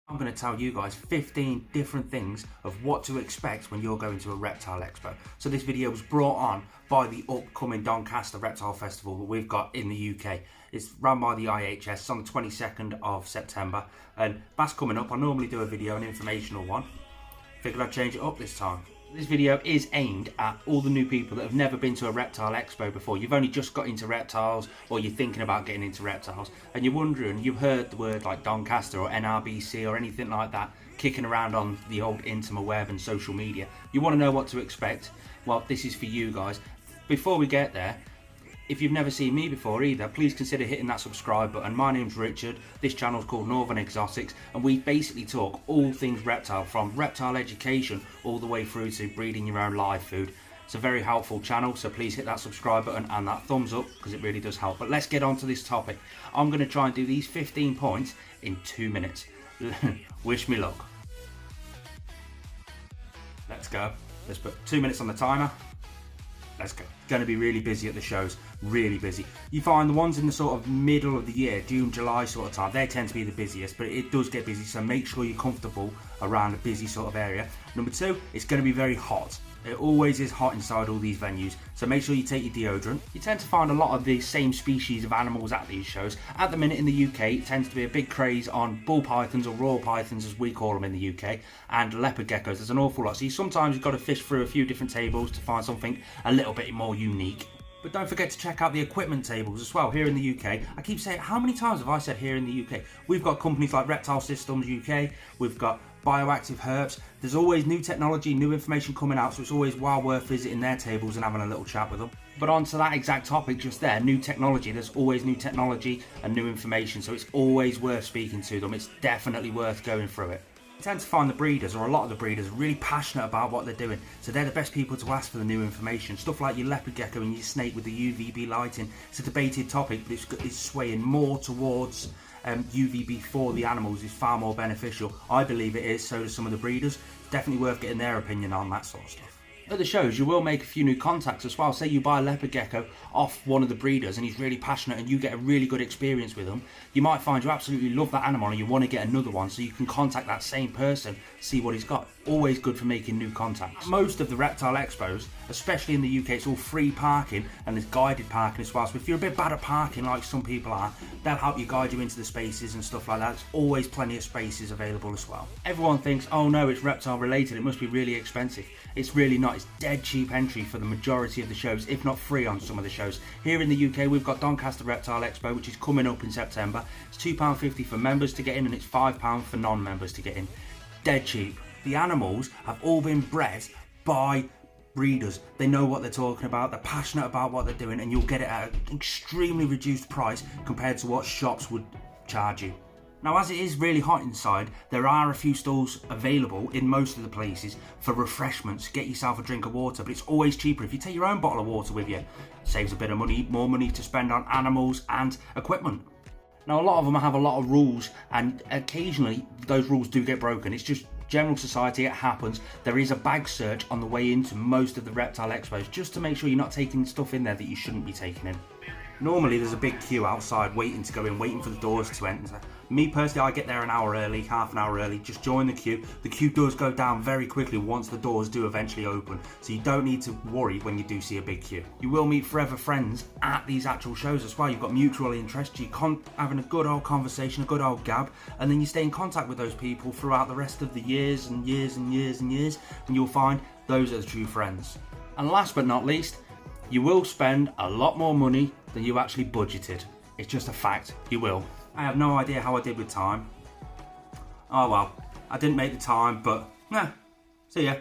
I'm going to tell you guys 15 different things of what to expect when you're going to a Reptile Expo. So this video was brought on by the upcoming Doncaster Reptile Festival that we've got in the UK. It's run by the IHS. It's on the 22nd of September, and that's coming up. I normally do a video, an informational one. Figured I'd change it up this time. This video is aimed at all the new people that have never been to a Reptile Expo before. You've only just got into reptiles, or you're thinking about getting into reptiles, and you're wondering, you've heard the word like Doncaster or NRBC or anything like that kicking around on the old internet web and social media. You want to know what to expect? Well, this is for you guys. Before we get there, if you've never seen me before either, please consider hitting that subscribe button. My name's Richard, this channel's called Vivexotics, and we basically talk all things reptile, from reptile education all the way through to breeding your own live food. It's a very helpful channel, so please hit that subscribe button and that thumbs up, because it really does help. But let's get on to this topic. I'm going to try and do these 15 points in 2 minutes. Wish me luck. Let's go. Let's put 2 minutes on the timer. Let's go. Going to be really busy at the shows, really busy. You find the ones in the sort of middle of the year, June, July sort of time, they tend to be the busiest, but it does get busy, so make sure you're comfortable around a busy sort of area. Number two, it's going to be very hot. It always is hot inside all these venues, so make sure you take your deodorant. You tend to find a lot of the same species of animals at these shows. At the minute in the UK, it tends to be a big craze on bull pythons, or royal pythons as we call them in the UK, and leopard geckos. There's an awful lot, so sometimes you've got to fish through a few different tables to find something a little bit more unique. But don't forget to check out the equipment tables as well here in the UK. I keep saying, how many times have I said here in the UK? We've got companies like Reptile Systems UK, we've got Bioactive Herbs. There's always new technology, new information coming out, so it's always well worth visiting their tables and having a little chat with them. But on to that exact topic just there, new technology. There's always new technology and new information, so it's always worth speaking to them. It's definitely worth going through it. You tend to find the breeders, or a lot of the breeders, are really passionate about what they're doing, so they're the best people to ask for the new information. Stuff like your leopard gecko and your snake with the UVB lighting. It's a debated topic, but it's swaying more towards UVB for the animals is far more beneficial. I believe it is, so do some of the breeders. It's definitely worth getting their opinion on that sort of stuff. At the shows, you will make a few new contacts as well. Say you buy a leopard gecko off one of the breeders and he's really passionate and you get a really good experience with him. You might find you absolutely love that animal and you want to get another one, so you can contact that same person, see what he's got. Always good for making new contacts. Most of the Reptile Expos, especially in the UK, it's all free parking and there's guided parking as well. So if you're a bit bad at parking like some people are, they'll help you guide you into the spaces and stuff like that. There's always plenty of spaces available as well. Everyone thinks, oh no, it's reptile related, it must be really expensive. It's really not. It's dead cheap entry for the majority of the shows, if not free on some of the shows. Here in the UK, we've got Doncaster Reptile Expo, which is coming up in September. It's £2.50 for members to get in, and it's £5 for non-members to get in. Dead cheap. The animals have all been bred by breeders. They know what they're talking about, they're passionate about what they're doing, and you'll get it at an extremely reduced price compared to what shops would charge you. Now, as it is really hot inside, there are a few stalls available in most of the places for refreshments. Get yourself a drink of water, but it's always cheaper if you take your own bottle of water with you. It saves a bit of money, more money to spend on animals and equipment. Now, a lot of them have a lot of rules, and occasionally those rules do get broken. It's just general society, it happens. There is a bag search on the way into most of the Reptile Expos, just to make sure you're not taking stuff in there that you shouldn't be taking in. Normally there's a big queue outside waiting to go in, waiting for the doors to enter. Me personally, I get there an hour early, half an hour early, just join the queue. The queue does go down very quickly once the doors do eventually open, so you don't need to worry when you do see a big queue. You will meet forever friends at these actual shows as well. You've got mutual interest, you're having a good old conversation, a good old gab, and then you stay in contact with those people throughout the rest of the years and years and years and years, and you'll find those are the true friends. And last but not least, you will spend a lot more money than you actually budgeted. It's just a fact, you will. I have no idea how I did with time. Oh well, I didn't make the time, but see ya.